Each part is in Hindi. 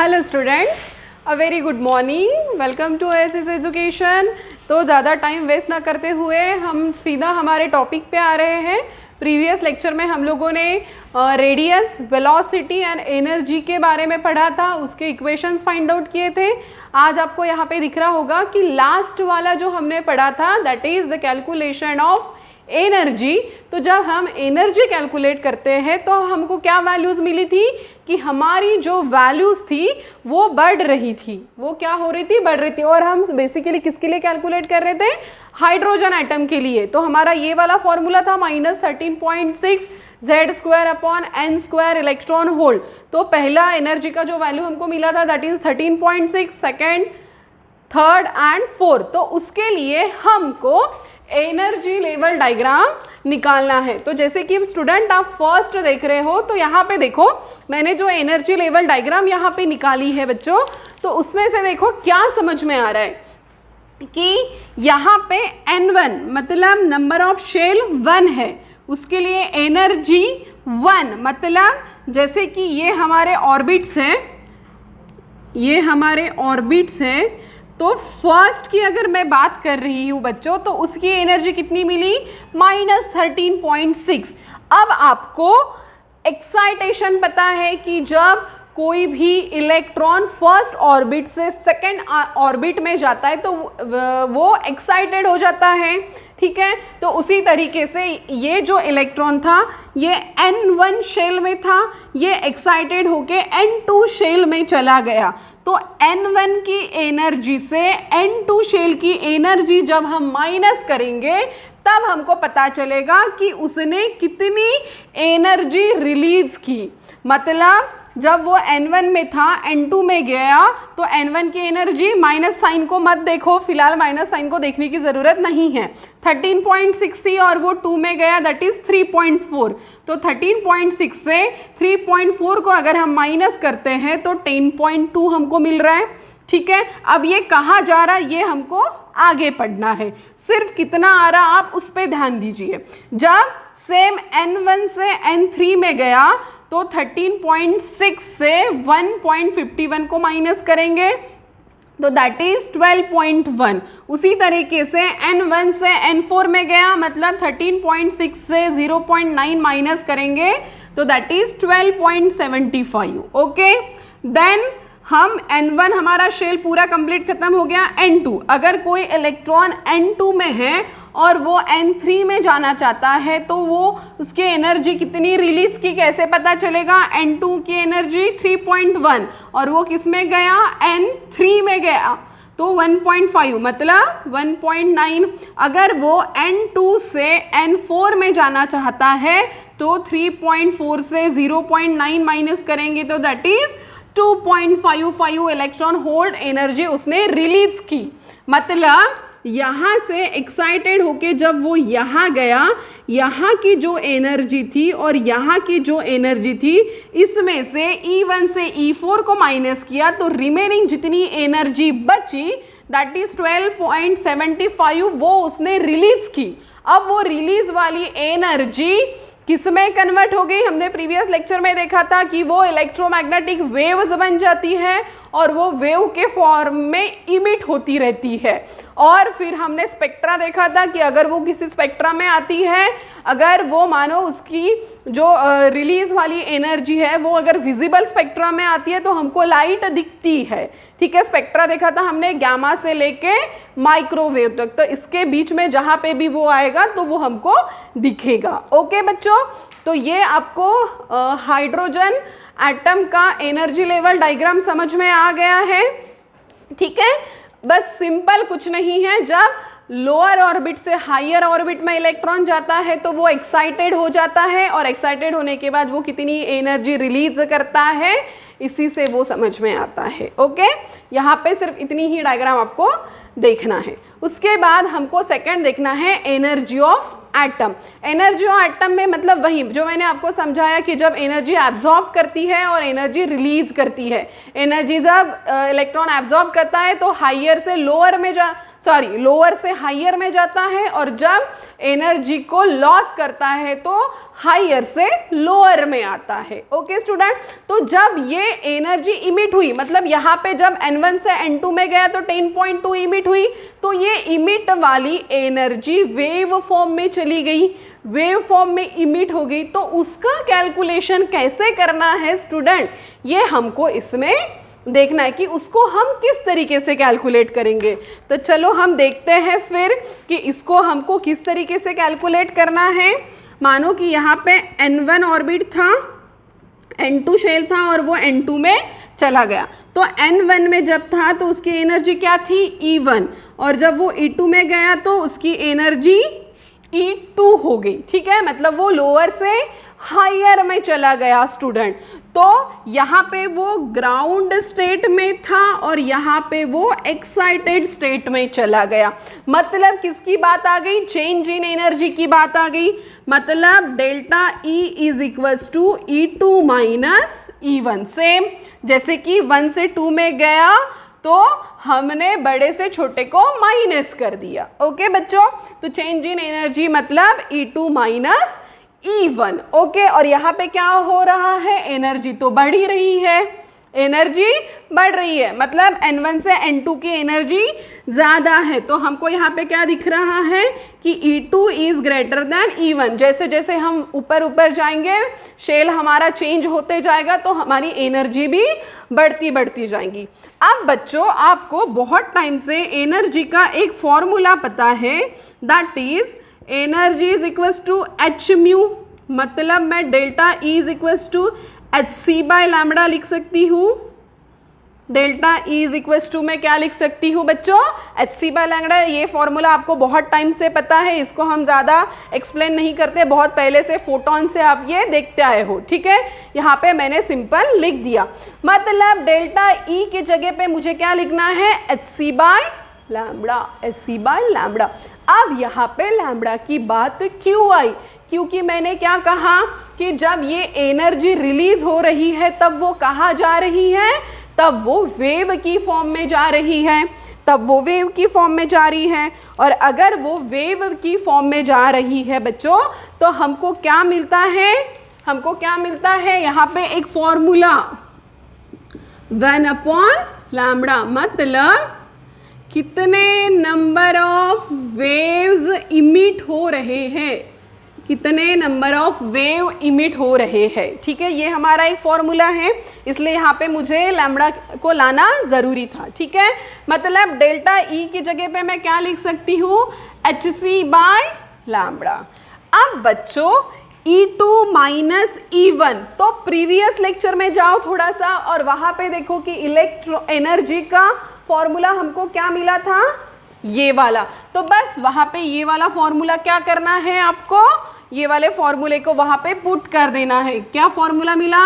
Hello student, a very good morning, welcome to SS education. तो ज़्यादा टाइम वेस्ट ना करते हुए हम सीधा हमारे टॉपिक पे आ रहे हैं। प्रीवियस लेक्चर में हम लोगों ने रेडियस, वेलोसिटी एंड एनर्जी के बारे में पढ़ा था, उसके इक्वेशंस फाइंड आउट किए थे। आज आपको यहाँ पे दिख रहा होगा कि लास्ट वाला जो हमने पढ़ा था that is the calculation of energy. तो जब हम एनर्जी कैलकुलेट करते हैं तो हमको क्या वैल्यूज़ मिली थी कि हमारी जो वैल्यूज़ थी वो बढ़ रही थी। वो क्या हो रही थी? बढ़ रही थी। और हम बेसिकली किसके लिए कैलकुलेट कर रहे थे? हाइड्रोजन एटम के लिए। तो हमारा ये वाला फॉर्मूला था -13.6 Z² इलेक्ट्रॉन होल्ड। तो पहला एनर्जी का जो वैल्यू हमको मिला था that is 13.6, second, third and fourth. तो उसके लिए हमको एनर्जी लेवल डायग्राम निकालना है। तो जैसे कि स्टूडेंट आप फर्स्ट देख रहे हो, तो यहाँ पे देखो मैंने जो एनर्जी लेवल डायग्राम यहाँ पे निकाली है बच्चों, तो उसमें से देखो क्या समझ में आ रहा है कि यहाँ पे N1 मतलब नंबर ऑफ शेल 1 है, उसके लिए एनर्जी 1 मतलब जैसे कि ये हमारे ऑर्बिट्स हैं, ये हमारे ऑर्बिट्स हैं। तो फर्स्ट की अगर मैं बात कर रही हूँ बच्चों, तो उसकी एनर्जी कितनी मिली? -13.6। अब आपको एक्साइटेशन पता है कि जब कोई भी इलेक्ट्रॉन फर्स्ट ऑर्बिट से सेकेंड ऑर्बिट में जाता है तो वो एक्साइटेड हो जाता है, ठीक है। तो उसी तरीके से ये जो इलेक्ट्रॉन था ये N1 शेल में था, ये एक्साइटेड होके N2 शेल में चला गया। तो N1 की एनर्जी से N2 शेल की एनर्जी जब हम माइनस करेंगे तब हमको पता चलेगा कि उसने कितनी एनर्जी रिलीज की। मतलब जब वो N1 में था N2 में गया तो N1 की एनर्जी, माइनस साइन को मत देखो, फिलहाल माइनस साइन को देखने की ज़रूरत नहीं है, 13.6 थी और वो 2 में गया दैट इज़ 3.4। तो 13.6 से 3.4 को अगर हम माइनस करते हैं तो 10.2 हमको मिल रहा है, ठीक है। अब ये कहाँ जा रहा है ये हमको आगे पढ़ना है, सिर्फ कितना आ रहा आप उस पर ध्यान दीजिए। जब सेम N1 से N3 में गया तो 13.6 से 1.51 को माइनस करेंगे तो दैट इज 12.1। उसी तरीके से N1 से N4 में गया मतलब 13.6 से 0.9 माइनस करेंगे तो दैट इज 12.75। ओके, देन हम N1 हमारा शेल पूरा कंप्लीट खत्म हो गया। N2, अगर कोई इलेक्ट्रॉन N2 में है और वो N3 में जाना चाहता है तो वो उसकी एनर्जी कितनी रिलीज की कैसे पता चलेगा? N2 की एनर्जी 3.1 और वो किस में गया? N3 में गया तो 1.5 मतलब 1.9। अगर वो N2 से N4 में जाना चाहता है तो 3.4 से 0.9 माइनस करेंगे तो that is 2.55 electron hold energy उसने रिलीज की। मतलब यहाँ से एक्साइटेड होके जब वो यहाँ गया, यहाँ की जो एनर्जी थी और यहाँ की जो एनर्जी थी इसमें से E1 से E4 को माइनस किया तो रिमेनिंग जितनी एनर्जी बची दैट इज 12.75 वो उसने रिलीज की। अब वो रिलीज वाली एनर्जी किस में कन्वर्ट हो गई? हमने प्रीवियस लेक्चर में देखा था कि वो इलेक्ट्रोमैग्नेटिक वेव्स बन जाती है और वो वेव के फॉर्म में इमिट होती रहती है। और फिर हमने स्पेक्ट्रा देखा था कि अगर वो किसी स्पेक्ट्रा में आती है, अगर वो मानो उसकी जो रिलीज वाली एनर्जी है वो अगर विजिबल स्पेक्ट्रा में आती है तो हमको लाइट दिखती है, ठीक है। स्पेक्ट्रा देखा था हमने गामा से लेके माइक्रोवेव तक, तो इसके बीच में जहाँ पे भी वो आएगा तो वो हमको दिखेगा। ओके बच्चों, तो ये आपको हाइड्रोजन एटम का एनर्जी लेवल डायग्राम समझ में आ गया है, ठीक है। बस सिंपल कुछ नहीं है, जब लोअर ऑर्बिट से हायर ऑर्बिट में इलेक्ट्रॉन जाता है तो वो एक्साइटेड हो जाता है और एक्साइटेड होने के बाद वो कितनी एनर्जी रिलीज करता है इसी से वो समझ में आता है। ओके, यहाँ पे सिर्फ इतनी ही डायग्राम आपको देखना है। उसके बाद हमको सेकंड देखना है energy of atom. Energy of atom में मतलब वही जो मैंने आपको समझाया कि जब एनर्जी एब्जॉर्ब करती है और एनर्जी रिलीज करती है। एनर्जी जब इलेक्ट्रॉन एब्जॉर्ब करता है तो हायर से लोअर में सॉरी लोअर से हायर में जाता है, और जब एनर्जी को लॉस करता है तो हायर से लोअर में आता है। ओके स्टूडेंट, तो जब ये एनर्जी इमिट हुई, मतलब यहाँ पे जब N1 से N2 में गया तो 10.2 इमिट हुई, तो ये इमिट वाली एनर्जी वेव फॉर्म में चली गई, वेव फॉर्म में इमिट हो गई। तो उसका कैलकुलेशन कैसे करना है स्टूडेंट, ये हमको इसमें देखना है कि उसको हम किस तरीके से कैलकुलेट करेंगे। तो चलो हम देखते हैं फिर कि इसको हमको किस तरीके से कैलकुलेट करना है। मानो कि यहाँ पे N1 ऑर्बिट था, N2 शेल था और वो N2 में चला गया। तो N1 में जब था तो उसकी एनर्जी क्या थी, E1, और जब वो E2 में गया तो उसकी एनर्जी E2 हो गई। ठीक है, मतलब वो लोअर से हायर में चला गया स्टूडेंट। तो यहाँ पे वो ग्राउंड स्टेट में था और यहाँ पे वो एक्साइटेड स्टेट में चला गया। मतलब किसकी बात आ गई, चेंज इन एनर्जी की बात आ गई। मतलब delta E is equals to E2 minus E1। Same जैसे कि 1 से 2 में गया तो हमने बड़े से छोटे को माइनस कर दिया। ओके बच्चों, तो चेंज इन एनर्जी मतलब E2 माइनस E1। ओके, और यहाँ पे क्या हो रहा है, एनर्जी तो बढ़ ही रही है, एनर्जी बढ़ रही है, मतलब N1 से N2 की एनर्जी ज़्यादा है। तो हमको यहाँ पे क्या दिख रहा है कि E2 is greater than E1। जैसे जैसे हम ऊपर ऊपर जाएंगे, शेल हमारा चेंज होते जाएगा तो हमारी एनर्जी भी बढ़ती बढ़ती जाएंगी। अब बच्चों आपको बहुत टाइम से एनर्जी का एक फॉर्मूला पता है, that is energy is equals to h mu. मतलब मैं delta E is equals to h c by lambda लिख सकती हूँ। Delta E is equals to मैं क्या लिख सकती हूँ बच्चों, एच सी बाय लैम्बडा। ये फॉर्मूला आपको बहुत टाइम से पता है, इसको हम ज़्यादा एक्सप्लेन नहीं करते, बहुत पहले से फोटोन से आप ये देखते आए हो। ठीक है, यहाँ पे मैंने सिंपल लिख दिया। मतलब डेल्टा E की जगह पे मुझे क्या लिखना है, h c by lambda, h c by lambda. अब यहाँ पे लैम्बडा की बात क्यों आई, क्योंकि मैंने क्या कहा कि जब ये एनर्जी रिलीज हो रही है तब वो कहाँ जा रही है, तब वो वेव की फॉर्म में जा रही है, तब वो वेव की फॉर्म में जा रही है। और अगर वो वेव की फॉर्म में जा रही है बच्चों तो हमको क्या मिलता है, हमको क्या मिलता है, यहाँ पे एक फॉर्मूला 1/λ, मतलब कितने नंबर ऑफ वेव्स इमिट हो रहे हैं, कितने नंबर ऑफ वेव इमिट हो रहे हैं। ठीक है, ये हमारा एक फॉर्मूला है, इसलिए यहाँ पे मुझे लैम्बडा को लाना ज़रूरी था। ठीक है, मतलब डेल्टा E की जगह पे मैं क्या लिख सकती हूँ, एच सी बाय लैम्बडा। अब बच्चों E2 माइनस E1, तो प्रीवियस लेक्चर में जाओ थोड़ा सा और वहाँ पे देखो कि इलेक्ट्रो एनर्जी का फॉर्मूला हमको क्या मिला था, ये वाला। तो बस वहाँ पे ये वाला फॉर्मूला क्या करना है आपको, ये वाले फॉर्मूले को वहाँ पे पुट कर देना है। क्या फॉर्मूला मिला,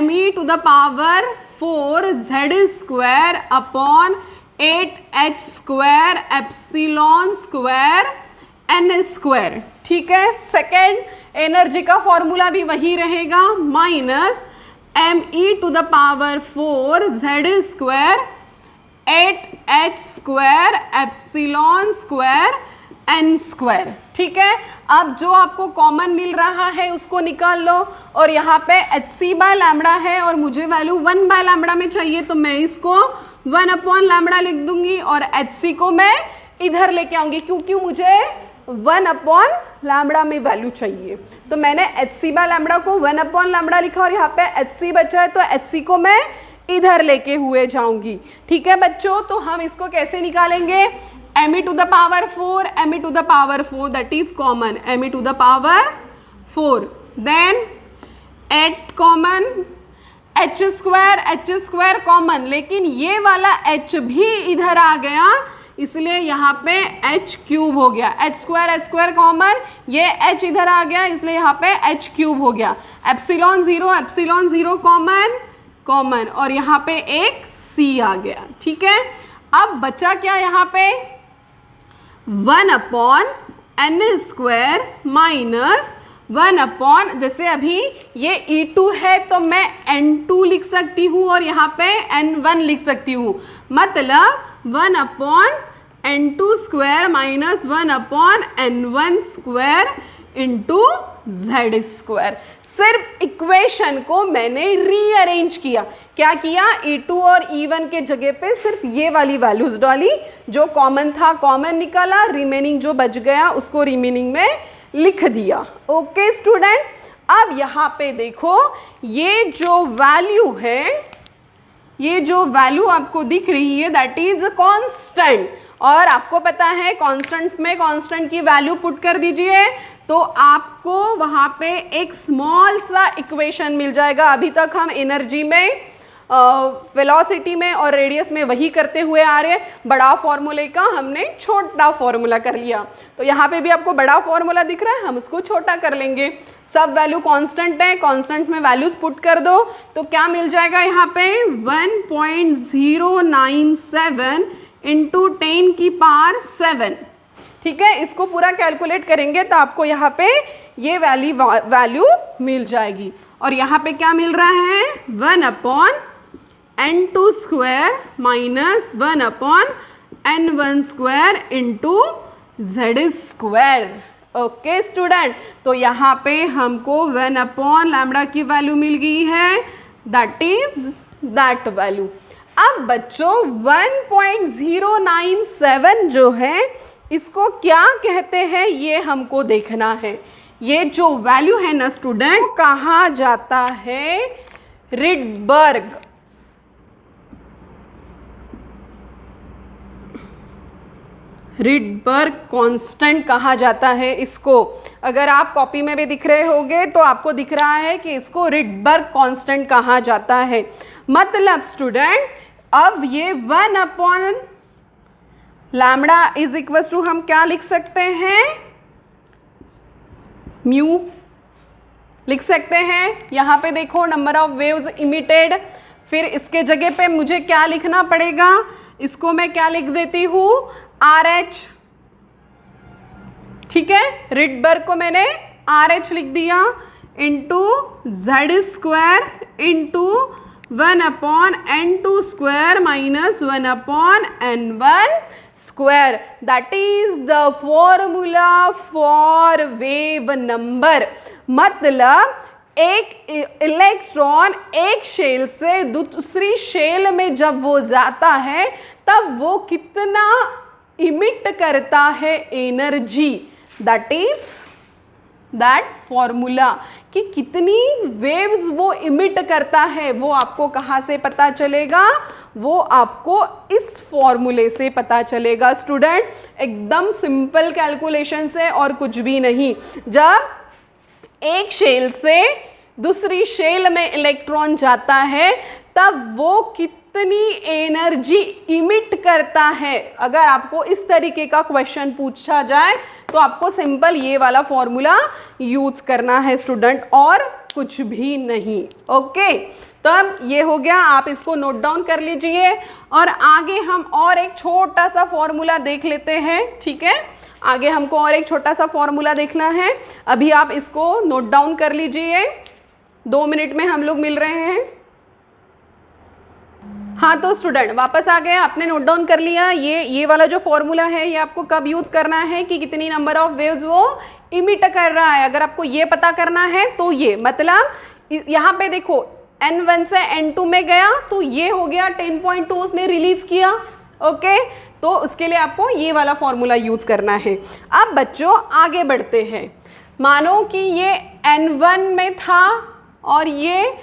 me to the power 4 z square upon 8h square epsilon square n square. ठीक है, सेकेंड एनर्जी का फॉर्मूला भी वही रहेगा, minus me to the power 4 z square 8h square epsilon square n square. ठीक है, अब जो आपको कॉमन मिल रहा है उसको निकाल लो, और यहाँ पे एच सी बाय लैम्बडा है और मुझे वैल्यू 1/λ में चाहिए, तो मैं इसको 1/λ लिख दूंगी और एच सी को मैं इधर लेके आऊँगी क्योंकि मुझे 1/λ में वैल्यू चाहिए। तो मैंने एच सी बाय लैम्बडा को 1/λ लिखा और यहाँ पे एच सी बचा है, तो एच सी को मैं इधर लेके हुए जाऊंगी। ठीक है बच्चों, तो हम इसको कैसे निकालेंगे, me to the power 4, me to the power 4 that is common, me to the power 4, then 8 common, h square common, लेकिन ये वाला h भी इधर आ गया, इसलिए यहाँ पे h क्यूब हो गया। h स्क्वायर कॉमन, ये h इधर आ गया, इसलिए यहाँ पे h क्यूब हो गया। एप्सिलॉन जीरो कॉमन, और यहाँ पे एक c आ गया। ठीक है, अब बचा क्या यहाँ पे, 1/n स्क्वायर माइनस 1/, जैसे अभी ये E2 है तो मैं N2 लिख सकती हूँ और यहाँ पे N1 लिख सकती हूँ, मतलब 1/n n2 square minus 1 upon n1 square into z square. सिर्फ इक्वेशन को मैंने रीअरेंज किया। क्या किया? E2 और E1 के जगह पे सिर्फ ये वाली वैल्यूज डाली, जो कॉमन था कॉमन निकाला, रिमेनिंग जो बच गया उसको रिमेनिंग में लिख दिया। ओके स्टूडेंट, अब यहाँ पे देखो ये जो वैल्यू है, ये जो वैल्यू आपको दिख रही है दैट इज कांस्टेंट, और आपको पता है कांस्टेंट में कांस्टेंट की वैल्यू पुट कर दीजिए तो आपको वहाँ पे एक स्मॉल सा इक्वेशन मिल जाएगा। अभी तक हम एनर्जी में, वेलोसिटी में और रेडियस में वही करते हुए आ रहे हैं, बड़ा फॉर्मूले का हमने छोटा फॉर्मूला कर लिया। तो यहाँ पे भी आपको बड़ा फॉर्मूला दिख रहा है, हम उसको छोटा कर लेंगे। सब वैल्यू कांस्टेंट है, कांस्टेंट में वैल्यूज पुट कर दो तो क्या मिल जाएगा यहाँ पे 1.097 इंटू 10 की पावर 7। ठीक है, इसको पूरा कैलकुलेट करेंगे तो आपको यहाँ पे ये वैल्यू मिल जाएगी। और यहाँ पे क्या मिल रहा है? 1 upon n2 square minus 1 upon n1 square into z square. Okay student, तो यहाँ पे हमको 1 अपॉन लैम्बडा की वैल्यू मिल गई है, दैट इज दैट वैल्यू। अब बच्चों 1.097 जो है इसको क्या कहते हैं ये हमको देखना है। ये जो वैल्यू है ना स्टूडेंट, कहा जाता है रिडबर्ग। रिडबर्ग कांस्टेंट कहा जाता है इसको। अगर आप कॉपी में भी दिख रहे होंगे तो आपको दिख रहा है कि इसको रिडबर्ग कांस्टेंट कहा जाता है। मतलब स्टूडेंट अब ये 1 upon lambda is equal to हम क्या लिख सकते हैं? म्यू लिख सकते हैं। यहाँ पे देखो नंबर ऑफ वेव्स इमिटेड, फिर इसके जगह पे मुझे क्या लिखना पड़ेगा? इसको मैं क्या लिख देती हूँ? RH। ठीक है, रिडबर्ग को मैंने RH लिख दिया into z square into 1 upon n2 square minus 1 upon n1 square. That is the formula for wave number. मतलब एक इलेक्ट्रॉन एक शेल से दूसरी शेल में जब वो जाता है तब वो कितना इमिट करता है energy, that is that formula. कि कितनी वेव्स वो इमिट करता है वो आपको कहाँ से पता चलेगा? वो आपको इस फॉर्मूले से पता चलेगा स्टूडेंट। एकदम सिंपल कैलकुलेशन से और कुछ भी नहीं। जब एक शेल से दूसरी शेल में इलेक्ट्रॉन जाता है तब वो कितनी एनर्जी इमिट करता है। अगर आपको इस तरीके का क्वेश्चन पूछा जाए तो आपको सिंपल ये वाला फॉर्मूला यूज करना है स्टूडेंट, और कुछ भी नहीं। ओके, तब ये हो गया, आप इसको नोट डाउन कर लीजिए। और आगे हम और एक छोटा सा फॉर्मूला देख लेते हैं। ठीक है, आगे हमको और एक छोटा सा फॉर्मूला देखना है। अभी आप इसको नोट डाउन कर लीजिए, 2 मिनट में हम लोग मिल रहे हैं। हाँ तो स्टूडेंट वापस आ गए, आपने नोट डाउन कर लिया। ये वाला जो फॉर्मूला है ये आपको कब यूज करना है कि कितनी नंबर ऑफ वेव्स वो इमिट कर रहा है। अगर आपको ये पता करना है तो ये मतलब यहाँ पे देखो n1 से n2 में गया तो ये हो गया 10.2 उसने रिलीज किया। ओके, तो उसके लिए आपको ये वाला फॉर्मूला यूज करना है। अब बच्चों आगे बढ़ते हैं। मानो कि ये n1 में था और ये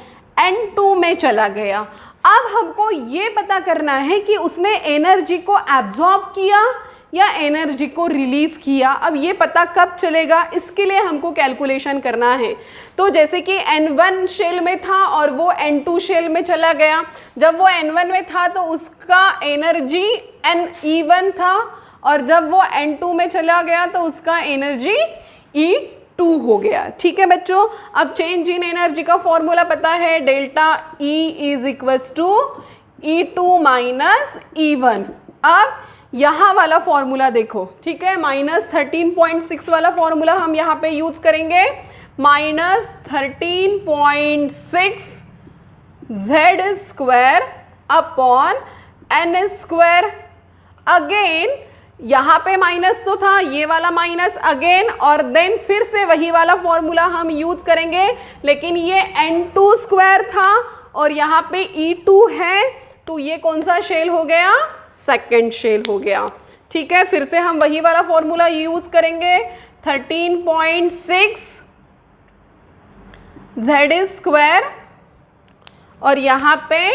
n2 में चला गया। अब हमको ये पता करना है कि उसने एनर्जी को एब्जॉर्ब किया या एनर्जी को रिलीज किया। अब ये पता कब चलेगा, इसके लिए हमको कैलकुलेशन करना है। तो जैसे कि n1 शेल में था और वो n2 शेल में चला गया। जब वो n1 में था तो उसका एनर्जी E1 था, और जब वो n2 में चला गया तो उसका एनर्जी E2 हो गया। ठीक है बच्चों, अब चेंज इन एनर्जी का फॉर्मूला पता है, delta E is equals to E2 minus E1। अब यहाँ वाला फॉर्मूला देखो, ठीक है, -13.6 वाला फॉर्मूला हम यहाँ पे यूज करेंगे। -13.6 z square upon n square. Again यहाँ पे माइनस तो था, ये वाला माइनस अगेन, और देन फिर से वही वाला फॉर्मूला हम यूज करेंगे, लेकिन ये N2 स्क्वायर था और यहाँ पे E2 है, तो ये कौन सा शेल हो गया, सेकंड शेल हो गया। ठीक है, फिर से हम वही वाला फॉर्मूला यूज करेंगे, 13.6 Z स्क्वायर और यहाँ पे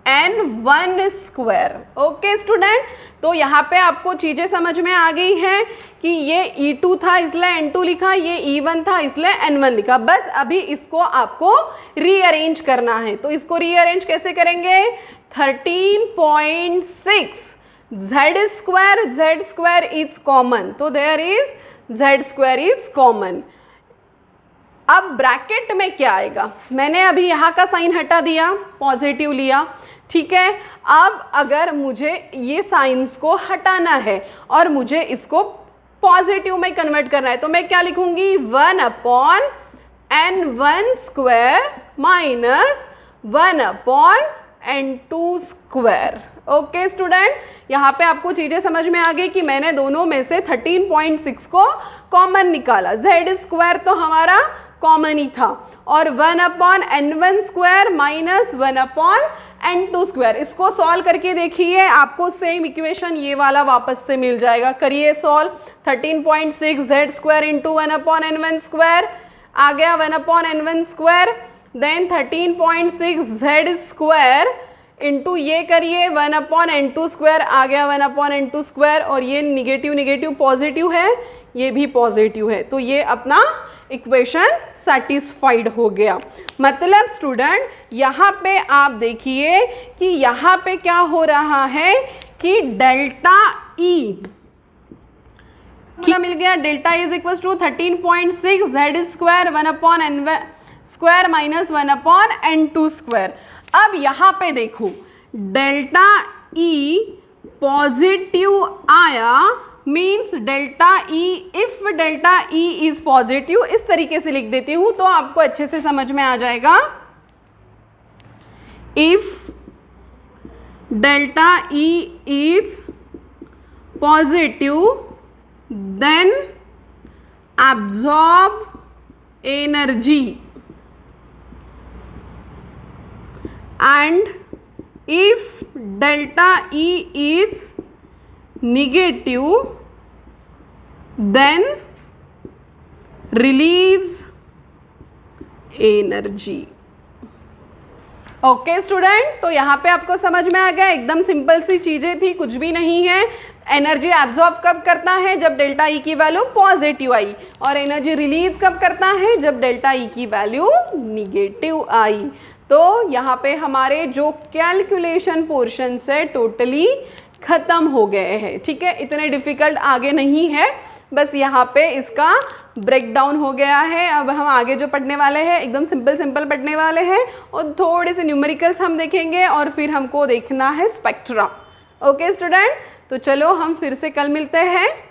N1 स्क्वायर। ओके स्टूडेंट, तो यहाँ पे आपको चीजें समझ में आ गई हैं कि ये E2 था इसलिए N2 लिखा, ये E1 था इसलिए N1 लिखा। बस अभी इसको आपको रीअरेंज करना है, तो इसको रीअरेंज कैसे करेंगे, 13.6 Z स्क्वायर इज कॉमन, तो there is Z square is common. अब ब्रैकेट में क्या आएगा, मैंने अभी यहाँ का साइन हटा दिया, पॉजिटिव लिया। ठीक है, अब अगर मुझे ये साइंस को हटाना है और मुझे इसको पॉजिटिव में कन्वर्ट करना है, तो मैं क्या लिखूंगी, 1/N1 square minus 1/N2 square. Okay student, यहाँ पे आपको चीजें समझ में आ गई कि मैंने दोनों में से 13.6 को कॉमन निकाला, Z स्क्वायर तो हमारा कॉमन ही था, और 1/N1 square minus 1/N2 square. इसको सॉल्व करके देखिए, आपको सेम इक्वेशन ये वाला वापस से मिल जाएगा। करिए solve, 13.6 Z square into 1/N1 square आ गया 1/N1 square, then 13.6 Z square into ये करिए 1/N2 स्क्वायर आ गया 1/N2 स्क्वायर, और ये निगेटिव निगेटिव पॉजिटिव है, ये भी पॉजिटिव है, तो ये अपना इक्वेशन सेटिस्फाइड हो गया। मतलब स्टूडेंट यहाँ पे आप देखिए कि यहाँ पे क्या हो रहा है कि डेल्टा E क्या मिल गया, delta is equal to 13.6 Z square 1/N1 square minus 1/N2 square. अब यहाँ पे देखो डेल्टा E पॉजिटिव आया, means delta E, if delta E is positive, इस तरीके से लिख देती हूँ तो आपको अच्छे से समझ में आ जाएगा। If delta E is positive then absorb energy, and if delta E is negative then release energy। Okay student, तो यहाँ पे आपको समझ में आ गया, एकदम सिंपल सी चीजें थी, कुछ भी नहीं है। एनर्जी एब्जॉर्ब कब करता है, जब डेल्टा ई की वैल्यू पॉजिटिव आई, और एनर्जी रिलीज कब करता है, जब डेल्टा ई की वैल्यू निगेटिव आई। तो यहाँ पे हमारे जो कैलकुलेशन पोर्शन है टोटली खत्म हो गए हैं। ठीक है, इतने डिफिकल्ट आगे नहीं है, बस यहाँ पे इसका ब्रेकडाउन हो गया है। अब हम आगे जो पढ़ने वाले हैं एकदम सिंपल पढ़ने वाले हैं, और थोड़े से न्यूमेरिकल्स हम देखेंगे, और फिर हमको देखना है स्पेक्ट्रा। ओके स्टूडेंट, तो चलो हम फिर से कल मिलते हैं।